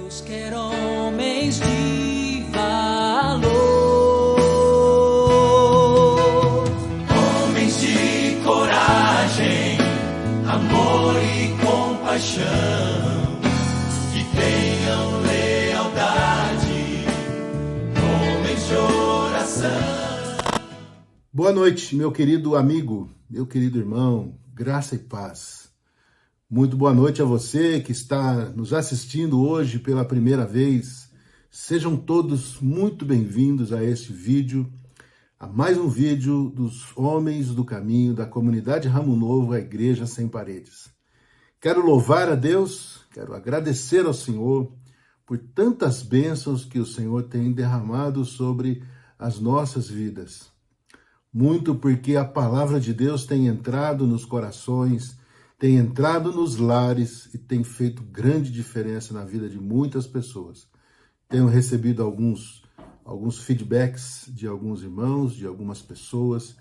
Deus quer homens de valor, homens de coragem, amor e compaixão, que tenham lealdade, homens de oração. Boa noite, meu querido amigo, meu querido irmão, graça e paz. Muito boa noite a você que está nos assistindo hoje pela primeira vez. Sejam todos muito bem-vindos a este vídeo, a mais um vídeo dos Homens do Caminho da comunidade Ramo Novo, a Igreja Sem Paredes. Quero louvar a Deus, quero agradecer ao Senhor por tantas bênçãos que o Senhor tem derramado sobre as nossas vidas. Muito porque a palavra de Deus tem entrado nos corações, tem entrado nos lares e tem feito grande diferença na vida de muitas pessoas. Tenho recebido alguns feedbacks de alguns irmãos, de algumas pessoas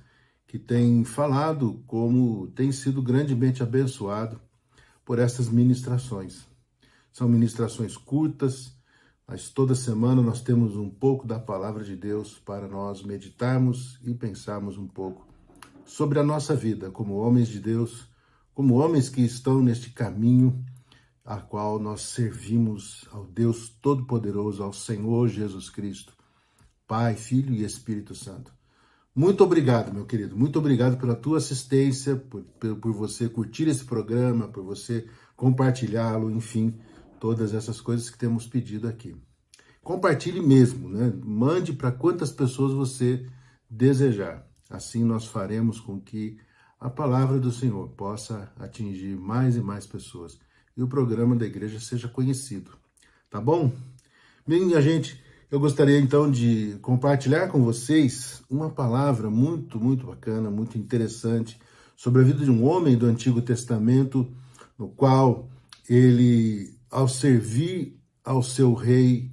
que têm falado como tem sido grandemente abençoado por essas ministrações. São ministrações curtas, mas toda semana nós temos um pouco da palavra de Deus para nós meditarmos e pensarmos um pouco sobre a nossa vida como homens de Deus, como homens que estão neste caminho a qual nós servimos ao Deus Todo-Poderoso, ao Senhor Jesus Cristo, Pai, Filho e Espírito Santo. Muito obrigado, meu querido, muito obrigado pela tua assistência, por você curtir esse programa, por você compartilhá-lo, enfim, todas essas coisas que temos pedido aqui. Compartilhe mesmo, né? Mande para quantas pessoas você desejar. Assim nós faremos com que a palavra do Senhor possa atingir mais e mais pessoas e o programa da igreja seja conhecido. Tá bom? Minha gente, eu gostaria então de compartilhar com vocês uma palavra muito bacana, muito interessante sobre a vida de um homem do Antigo Testamento, no qual ele, ao servir ao seu rei,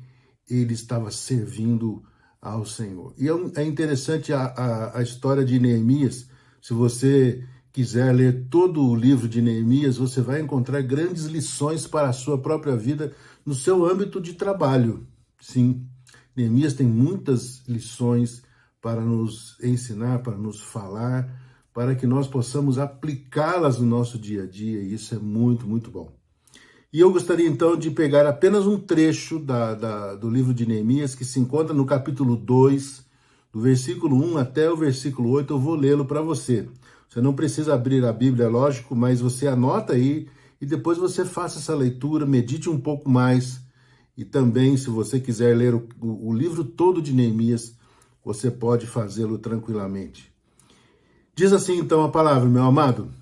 ele estava servindo ao Senhor. E é interessante a história de Neemias. Se você quiser ler todo o livro de Neemias, você vai encontrar grandes lições para a sua própria vida no seu âmbito de trabalho. Sim, Neemias tem muitas lições para nos ensinar, para nos falar, para que nós possamos aplicá-las no nosso dia a dia, e isso é muito bom. E eu gostaria então de pegar apenas um trecho do livro de Neemias, que se encontra no capítulo 2, do versículo 1 até o versículo 8, eu vou lê-lo para você. Você não precisa abrir a Bíblia, lógico, mas você anota aí e depois você faça essa leitura, medite um pouco mais. E também, se você quiser ler o livro todo de Neemias, você pode fazê-lo tranquilamente. Diz assim então a palavra, meu amado,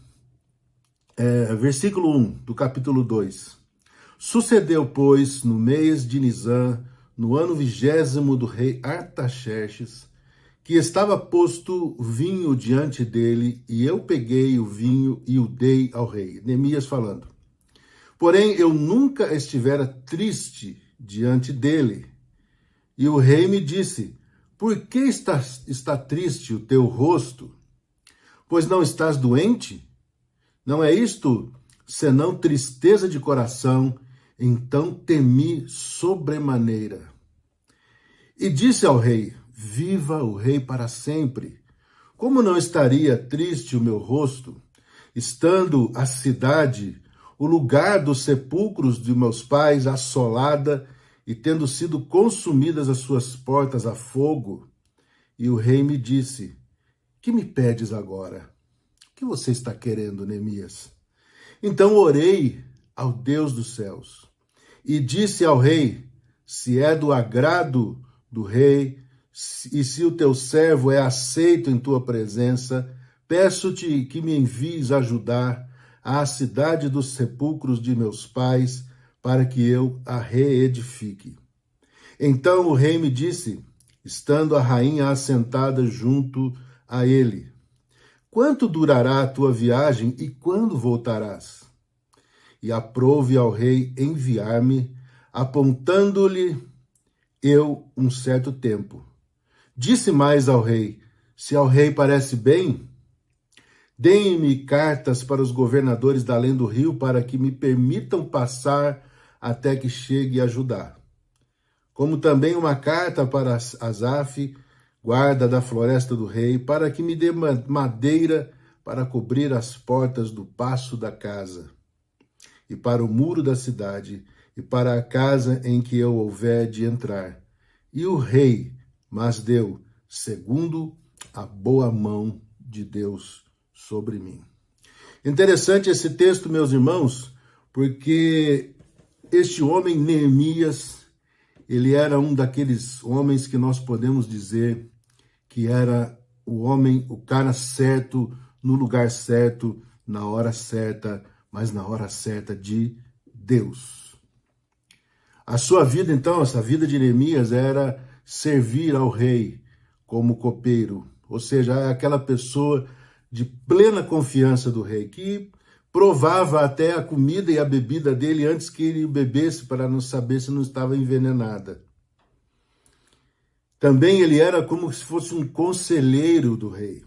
versículo 1 do capítulo 2. Sucedeu, pois, no mês de Nisã, no ano 20º do rei Artaxerxes, que estava posto vinho diante dele, e eu peguei o vinho e o dei ao rei. Neemias falando. Porém, eu nunca estivera triste diante dele. E o rei me disse, por que está triste o teu rosto? Pois não estás doente? Não é isto, senão tristeza de coração? Então temi sobremaneira. E disse ao rei, viva o rei para sempre. Como não estaria triste o meu rosto, estando a cidade, o lugar dos sepulcros de meus pais assolada e tendo sido consumidas as suas portas a fogo? E o rei me disse, que me pedes agora? O que você está querendo, Neemias? Então orei ao Deus dos céus e disse ao rei, se é do agrado do rei, e se o teu servo é aceito em tua presença, peço-te que me envies ajudar à cidade dos sepulcros de meus pais, para que eu a reedifique. Então o rei me disse, estando a rainha assentada junto a ele, quanto durará a tua viagem e quando voltarás? E aprouve ao rei enviar-me, apontando-lhe eu um certo tempo. Disse mais ao rei, se ao rei parece bem, deem-me cartas para os governadores da além do rio, para que me permitam passar até que chegue a Judá. Como também uma carta para Asaf, guarda da floresta do rei, para que me dê madeira para cobrir as portas do paço da casa, e para o muro da cidade, e para a casa em que eu houver de entrar. E o rei mas deu, segundo a boa mão de Deus sobre mim. Interessante esse texto, meus irmãos, porque este homem, Neemias, ele era um daqueles homens que nós podemos dizer que era o homem, o cara certo, no lugar certo, na hora certa, mas na hora certa de Deus. A sua vida, então, essa vida de Neemias era servir ao rei como copeiro, ou seja, aquela pessoa de plena confiança do rei, que provava até a comida e a bebida dele antes que ele bebesse, para não saber se não estava envenenada. Também ele era como se fosse um conselheiro do rei.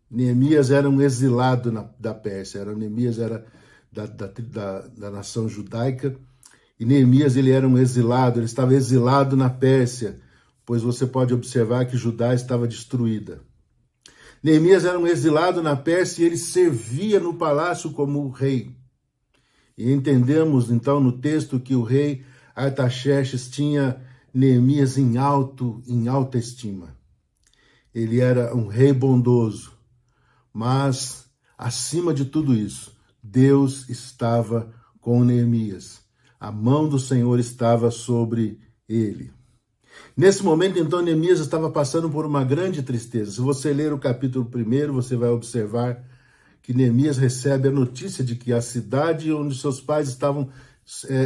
Neemias era um exilado da Pérsia, Neemias era da nação judaica, e Neemias ele era um exilado, ele estava exilado na Pérsia, pois você pode observar que Judá estava destruída. Neemias era um exilado na Pérsia e ele servia no palácio como rei. E entendemos então no texto que o rei Artaxerxes tinha Neemias em alta estima. Ele era um rei bondoso, mas acima de tudo isso, Deus estava com Neemias. A mão do Senhor estava sobre ele. Nesse momento, então, Neemias estava passando por uma grande tristeza. Se você ler o capítulo 1, você vai observar que Neemias recebe a notícia de que a cidade onde seus pais estavam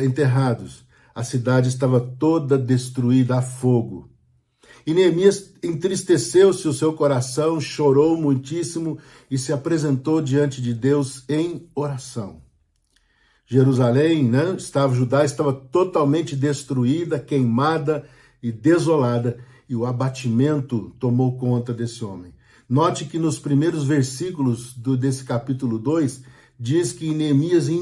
enterrados, a cidade estava toda destruída a fogo. E Neemias entristeceu-se o seu coração, chorou muitíssimo e se apresentou diante de Deus em oração. Jerusalém, Judá estava totalmente destruída, queimada e desolada, e o abatimento tomou conta desse homem. Note que nos primeiros versículos desse capítulo 2, diz que Neemias em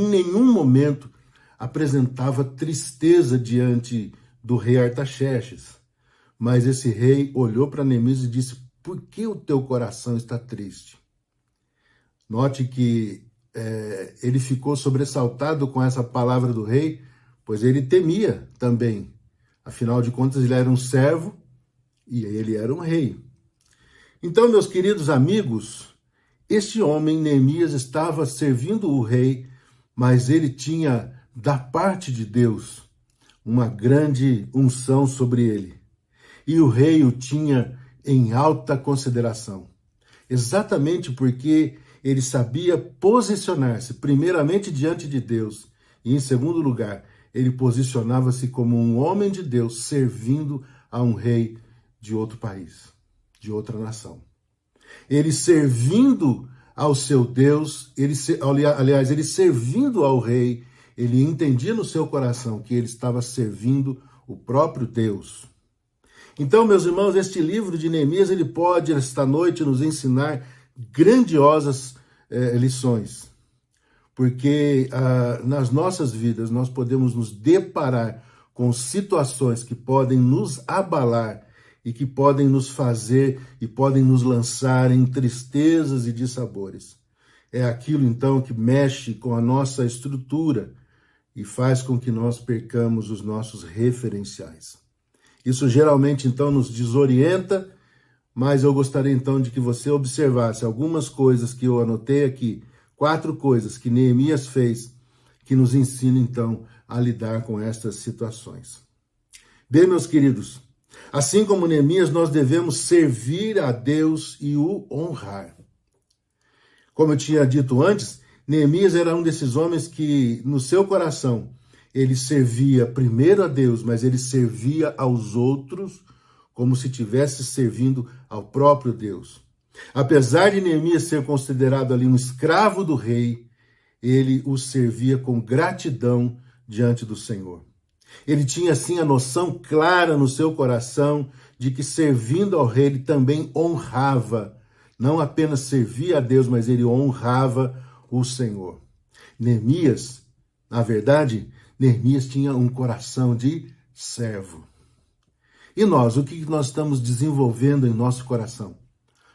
nenhum momento apresentava tristeza diante do rei Artaxerxes. Mas esse rei olhou para Neemias e disse: por que o teu coração está triste? Note que ele ficou sobressaltado com essa palavra do rei, pois ele temia também. Afinal de contas, ele era um servo e ele era um rei. Então, meus queridos amigos, este homem, Neemias, estava servindo o rei, mas ele tinha, da parte de Deus, uma grande unção sobre ele. E o rei o tinha em alta consideração. Exatamente porque ele sabia posicionar-se, primeiramente diante de Deus, e em segundo lugar, ele posicionava-se como um homem de Deus, servindo a um rei de outro país, de outra nação. Ele servindo ao seu Deus, ele servindo ao rei, ele entendia no seu coração que ele estava servindo o próprio Deus. Então, meus irmãos, este livro de Neemias, ele pode, esta noite, nos ensinar grandiosas lições. Porque nas nossas vidas nós podemos nos deparar com situações que podem nos abalar e que podem nos fazer e podem nos lançar em tristezas e dissabores. É aquilo então que mexe com a nossa estrutura e faz com que nós percamos os nossos referenciais. Isso geralmente então nos desorienta, mas eu gostaria então de que você observasse algumas coisas que eu anotei aqui, 4 coisas que Neemias fez que nos ensinam, então, a lidar com estas situações. Bem, meus queridos, assim como Neemias, nós devemos servir a Deus e o honrar. Como eu tinha dito antes, Neemias era um desses homens que, no seu coração, ele servia primeiro a Deus, mas ele servia aos outros como se estivesse servindo ao próprio Deus. Apesar de Neemias ser considerado ali um escravo do rei, ele o servia com gratidão diante do Senhor. Ele tinha, assim, a noção clara no seu coração de que, servindo ao rei, ele também honrava. Não apenas servia a Deus, mas ele honrava o Senhor. Neemias, na verdade, Neemias tinha um coração de servo. E nós, o que nós estamos desenvolvendo em nosso coração?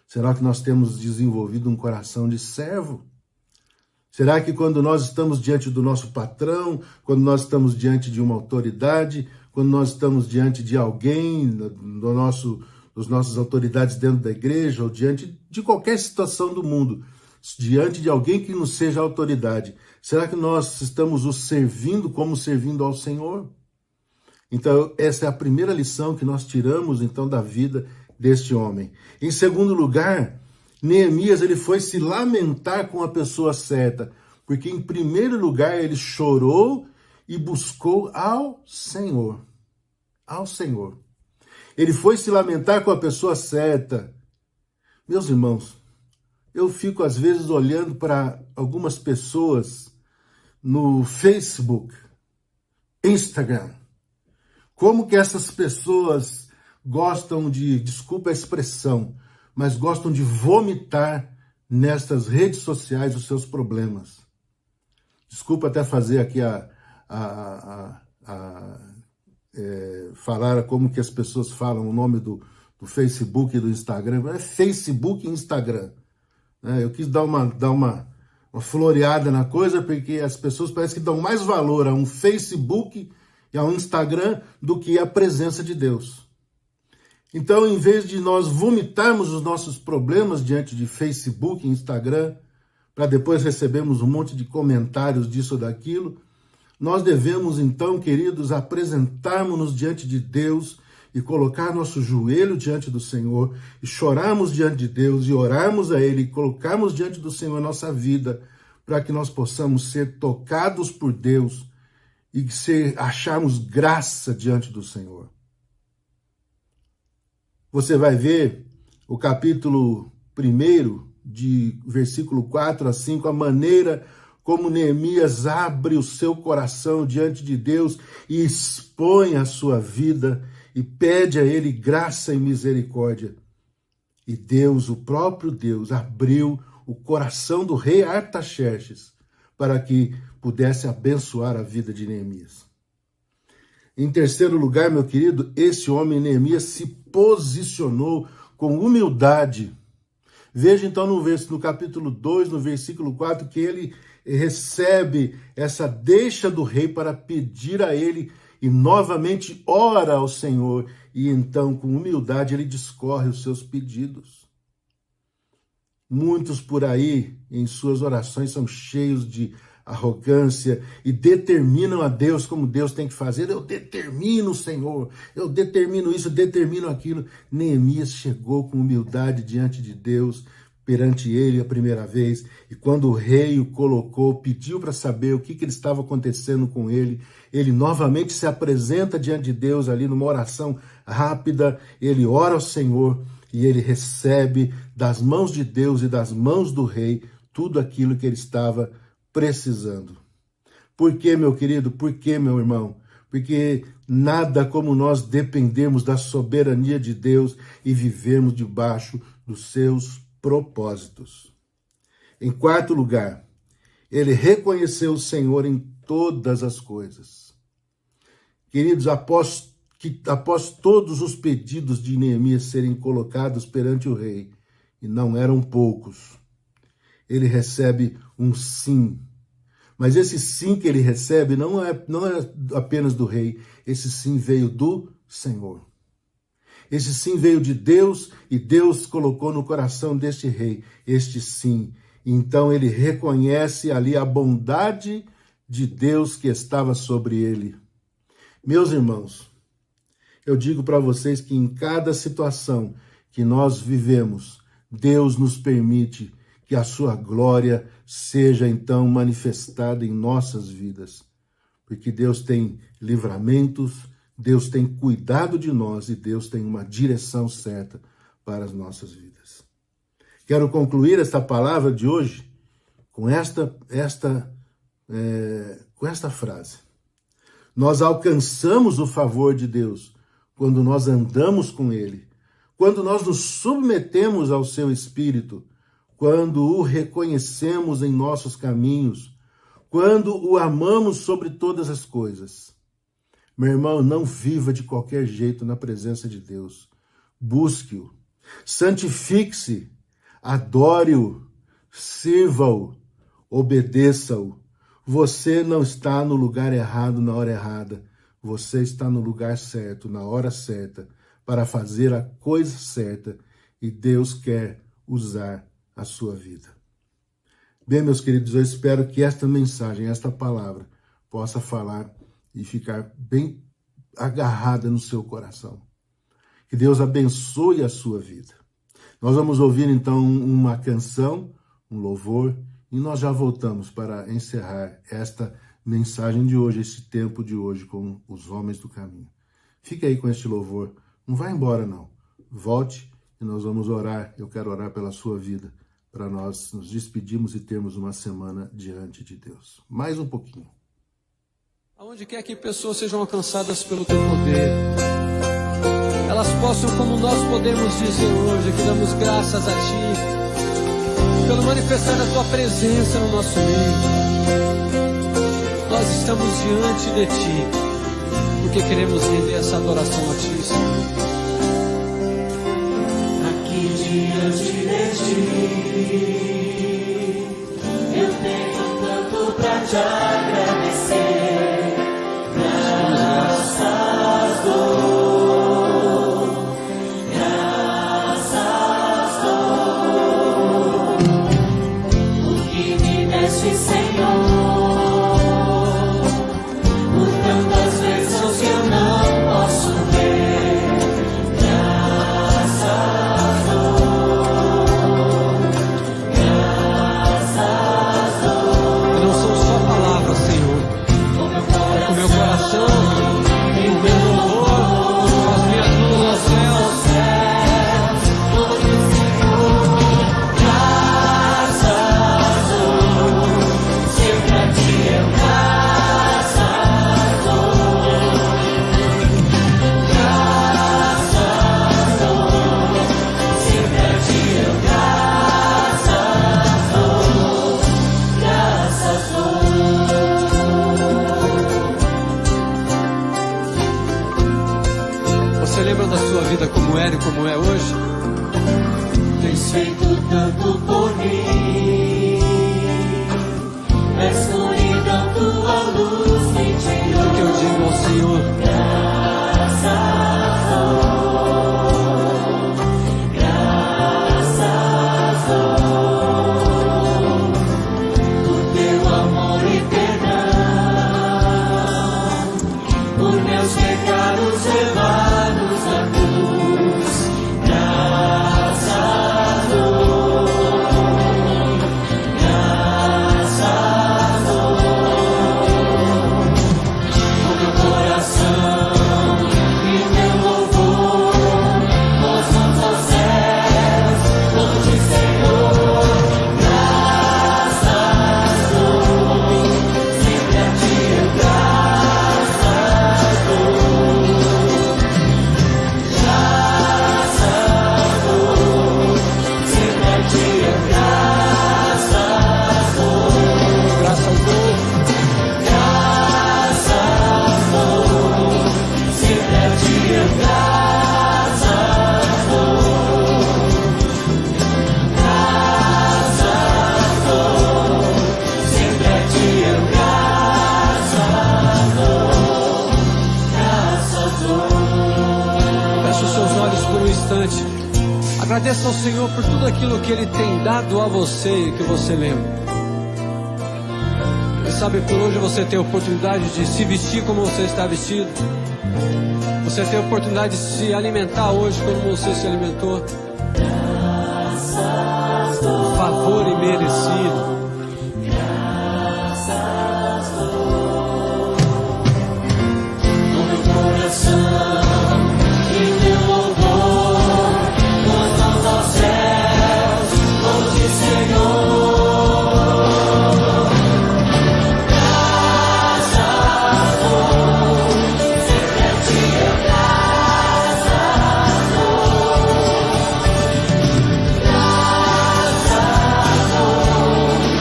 Será que nós temos desenvolvido um coração de servo? Será que quando nós estamos diante do nosso patrão, quando nós estamos diante de uma autoridade, quando nós estamos diante de alguém, das nossas autoridades dentro da igreja, ou diante de qualquer situação do mundo, diante de alguém que nos seja autoridade, será que nós estamos o servindo como servindo ao Senhor? Então, essa é a primeira lição que nós tiramos, então, da vida deste homem. Em segundo lugar, Neemias ele foi se lamentar com a pessoa certa, porque, em primeiro lugar, ele chorou e buscou ao Senhor. Ao Senhor. Ele foi se lamentar com a pessoa certa. Meus irmãos, eu fico, às vezes, olhando para algumas pessoas no Facebook, Instagram. Como que essas pessoas gostam de, desculpa a expressão, mas gostam de vomitar nestas redes sociais os seus problemas. Desculpa até fazer aqui falar como que as pessoas falam o nome do Facebook e do Instagram. É Facebook e Instagram. Eu quis dar uma floreada na coisa, porque as pessoas parecem que dão mais valor a um Facebook e a um Instagram do que a presença de Deus. Então, em vez de nós vomitarmos os nossos problemas diante de Facebook e Instagram, para depois recebermos um monte de comentários disso ou daquilo, nós devemos, então, queridos, apresentarmos-nos diante de Deus e colocar nosso joelho diante do Senhor, e chorarmos diante de Deus, e orarmos a Ele, e colocarmos diante do Senhor a nossa vida, para que nós possamos ser tocados por Deus e acharmos graça diante do Senhor. Você vai ver o capítulo 1, de versículo 4 a 5, a maneira como Neemias abre o seu coração diante de Deus e expõe a sua vida e pede a Ele graça e misericórdia. E Deus, o próprio Deus, abriu o coração do rei Artaxerxes para que pudesse abençoar a vida de Neemias. Em terceiro lugar, meu querido, esse homem Neemias se posicionou com humildade. Veja então no capítulo 2, no versículo 4, que ele recebe essa deixa do rei para pedir a ele e novamente ora ao Senhor. E então, com humildade, ele discorre os seus pedidos. Muitos por aí, em suas orações, são cheios de arrogância e determinam a Deus como Deus tem que fazer. Eu determino, Senhor, eu determino isso, eu determino aquilo. Neemias chegou com humildade diante de Deus, perante ele a primeira vez, e quando o rei o colocou, pediu para saber o que estava acontecendo com ele, ele novamente se apresenta diante de Deus ali numa oração rápida, ele ora ao Senhor e ele recebe das mãos de Deus e das mãos do rei tudo aquilo que ele estava precisando. Por quê, meu querido? Por quê, meu irmão? Porque nada como nós dependermos da soberania de Deus e vivermos debaixo dos seus propósitos. Em quarto lugar, ele reconheceu o Senhor em todas as coisas. Queridos, após todos os pedidos de Neemias serem colocados perante o rei, e não eram poucos, ele recebe um sim. Mas esse sim que ele recebe não é apenas do rei, esse sim veio do Senhor. Esse sim veio de Deus e Deus colocou no coração deste rei este sim. Então ele reconhece ali a bondade de Deus que estava sobre ele. Meus irmãos, eu digo para vocês que em cada situação que nós vivemos, Deus nos permite que a sua glória seja então manifestada em nossas vidas. Porque Deus tem livramentos, Deus tem cuidado de nós e Deus tem uma direção certa para as nossas vidas. Quero concluir esta palavra de hoje com esta frase. Nós alcançamos o favor de Deus quando nós andamos com Ele, quando nós nos submetemos ao seu Espírito, quando o reconhecemos em nossos caminhos, quando o amamos sobre todas as coisas. Meu irmão, não viva de qualquer jeito na presença de Deus. Busque-o, santifique-se, adore-o, sirva-o, obedeça-o. Você não está no lugar errado na hora errada. Você está no lugar certo, na hora certa, para fazer a coisa certa, e Deus quer usar a sua vida. Bem, meus queridos, eu espero que esta mensagem, esta palavra, possa falar e ficar bem agarrada no seu coração. Que Deus abençoe a sua vida. Nós vamos ouvir então uma canção, um louvor, e nós já voltamos para encerrar esta mensagem de hoje, esse tempo de hoje com os homens do caminho. Fique aí com este louvor, não vai embora não. Volte e nós vamos orar. Eu quero orar pela sua vida, para nós nos despedirmos e termos uma semana diante de Deus. Mais um pouquinho. Aonde quer que pessoas sejam alcançadas pelo teu poder, elas possam, como nós podemos dizer hoje, que damos graças a ti, pelo manifestar da tua presença no nosso meio. Nós estamos diante de ti, porque queremos render essa adoração a ti, Senhor. Aqui diante de ti, eu tenho tanto pra te agradecer. Graças dou, graças dou, o que me deste, Senhor. Como era e como é hoje? Tens feito tanto por mim, na escuridão tua luz me tirou. O que eu digo ao Senhor? Graças dou, graças dou, por teu amor e perdão, por meus pecados levados à cruz. Agradeça ao Senhor por tudo aquilo que Ele tem dado a você e que você lembra. Quem sabe por hoje você tem a oportunidade de se vestir como você está vestido. Você tem a oportunidade de se alimentar hoje como você se alimentou. Um favor imerecido. No meu coração e meu louvor, nós vamos aos céus, hoje, Senhor. Graças dou, sempre a ti eu graças dou. Graças dou,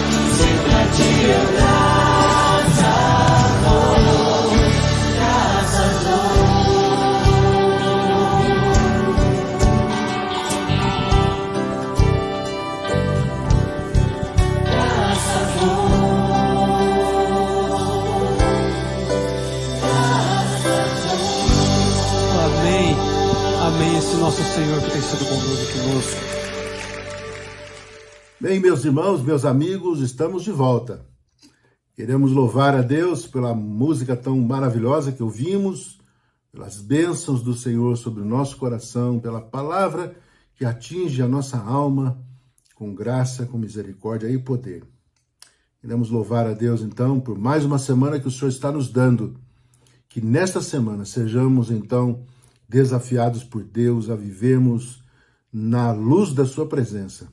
nosso Senhor que tem sido bondoso conosco. Bem, meus irmãos, meus amigos, estamos de volta. Queremos louvar a Deus pela música tão maravilhosa que ouvimos, pelas bênçãos do Senhor sobre o nosso coração, pela palavra que atinge a nossa alma com graça, com misericórdia e poder. Queremos louvar a Deus, então, por mais uma semana que o Senhor está nos dando. Que nesta semana sejamos, então, desafiados por Deus a vivermos na luz da sua presença.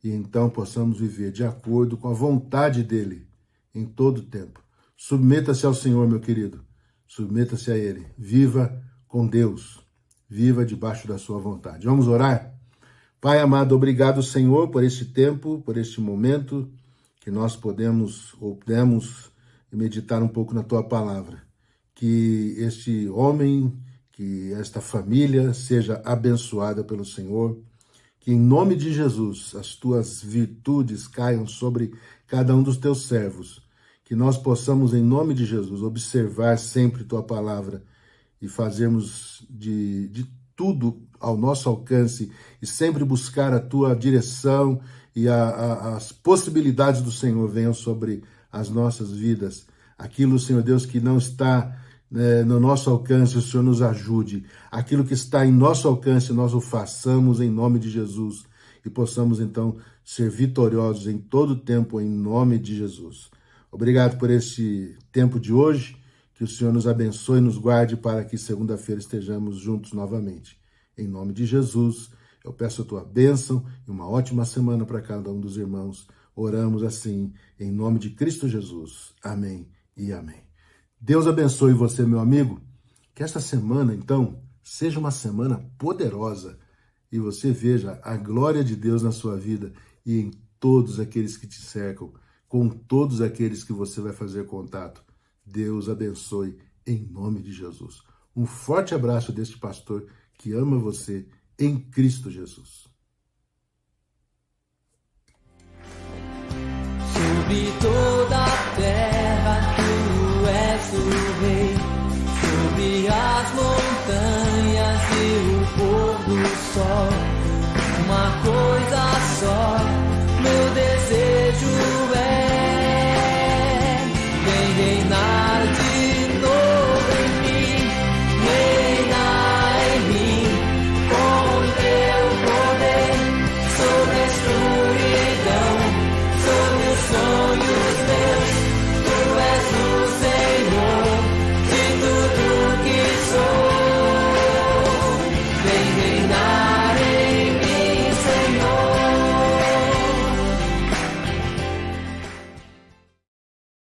E então possamos viver de acordo com a vontade dEle em todo o tempo. Submeta-se ao Senhor, meu querido. Submeta-se a Ele. Viva com Deus. Viva debaixo da sua vontade. Vamos orar? Pai amado, obrigado, Senhor, por este tempo, por este momento que nós pudemos meditar um pouco na Tua palavra. Que este homem, que esta família seja abençoada pelo Senhor. Que em nome de Jesus as Tuas virtudes caiam sobre cada um dos Teus servos. Que nós possamos, em nome de Jesus, observar sempre Tua palavra e fazermos de tudo ao nosso alcance e sempre buscar a Tua direção e as possibilidades do Senhor venham sobre as nossas vidas. Aquilo, Senhor Deus, que não está no nosso alcance, o Senhor nos ajude. Aquilo que está em nosso alcance, nós o façamos em nome de Jesus e possamos, então, ser vitoriosos em todo o tempo, em nome de Jesus. Obrigado por este tempo de hoje, que o Senhor nos abençoe e nos guarde para que segunda-feira estejamos juntos novamente. Em nome de Jesus, eu peço a Tua bênção e uma ótima semana para cada um dos irmãos. Oramos assim, em nome de Cristo Jesus. Amém e amém. Deus abençoe você, meu amigo. Que esta semana, então, seja uma semana poderosa e você veja a glória de Deus na sua vida e em todos aqueles que te cercam, com todos aqueles que você vai fazer contato. Deus abençoe em nome de Jesus. Um forte abraço deste pastor que ama você em Cristo Jesus. Sobre toda a terra Tu és o Rei, sobre as montanhas e o pôr do sol, uma